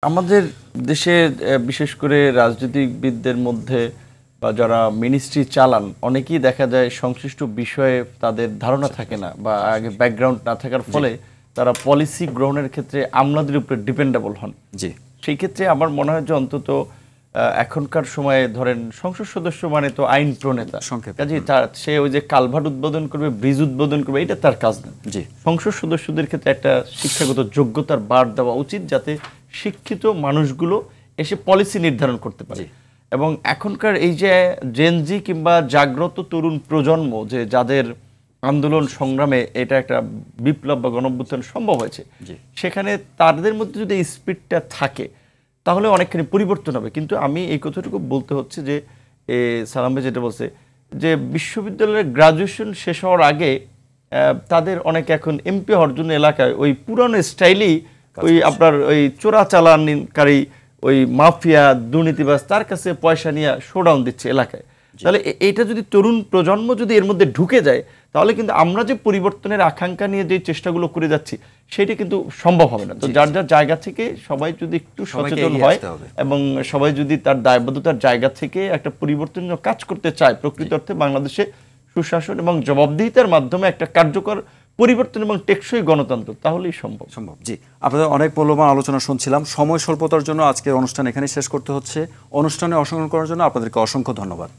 আমাদের দেশে বিশেষ করে রাজনীতিবিদদের মধ্যে বা যারা মিনিস্ট্রি চালান অনেকেই দেখা যায় সংশ্লিষ্ট বিষয়ে তাদের ধারণা থাকে না বা আগে ব্যাকগ্রাউন্ড না থাকার ফলে তারা পলিসি গ্রহণের ক্ষেত্রে আমলাদের উপরে ডিপেন্ডেবল হন। জি, সেই ক্ষেত্রে আমার মনে হয় যে অন্তত এখনকার সময়ে ধরেন সংসদ সদস্য মানে তো আইন প্রণেতা, কাজেই সে ওই যে কালভার্ট উদ্বোধন করবে, ব্রিজ উদ্বোধন করবে, এটা তার কাজ না। জি, সংসদ সদস্যদের ক্ষেত্রে একটা শিক্ষাগত যোগ্যতার বার দেওয়া উচিত যাতে শিক্ষিত মানুষগুলো এসে পলিসি নির্ধারণ করতে পারে। এবং এখনকার এই যে জেনজি কিংবা জাগ্রত তরুণ প্রজন্ম যে যাদের আন্দোলন সংগ্রামে এটা একটা বিপ্লব বা গণঅভ্যুত্থান সম্ভব হয়েছে, সেখানে তাদের মধ্যে যদি এই স্পিডটা থাকে তাহলে অনেকখানি পরিবর্তন হবে। কিন্তু আমি এই কথাটুকু বলতে হচ্ছে যে সালাম ভাই যেটা বলছে যে বিশ্ববিদ্যালয়ের গ্রাজুয়েশন শেষ হওয়ার আগে তাদের অনেক এখন এমপি হওয়ার জন্য এলাকায় ওই পুরানো স্টাইলেই ওই আপনার ওই চোরাচালানকারী ওই মাফিয়া দুর্নীতিবাজ তার কাছে পয়সা নিয়ে শোডাউন দিচ্ছে এলাকায়। তাহলে এইটা যদি তরুণ প্রজন্ম যদি এর মধ্যে ঢুকে যায় তাহলে কিন্তু আমরা যে পরিবর্তনের আকাঙ্ক্ষা নিয়ে যে চেষ্টাগুলো করে যাচ্ছি সেটা কিন্তু সম্ভব হবে না। তো যার যার জায়গা থেকে সবাই যদি একটু সচেতন হয় এবং সবাই যদি তার দায়বদ্ধতার জায়গা থেকে একটা পরিবর্তনীয় কাজ করতে চায়, প্রকৃত অর্থে বাংলাদেশে সুশাসন এবং জবাবদিহিতার মাধ্যমে একটা কার্যকর পরিবর্তন এবং টেকসই গণতন্ত্র, তাহলেই সম্ভব। জি, আপনাদের অনেক মূল্যবান আলোচনা শুনছিলাম। সময় স্বল্পতার জন্য আজকের অনুষ্ঠান এখানে শেষ করতে হচ্ছে। অনুষ্ঠানে অংশগ্রহণ করার জন্য আপনাদেরকে অসংখ্য ধন্যবাদ।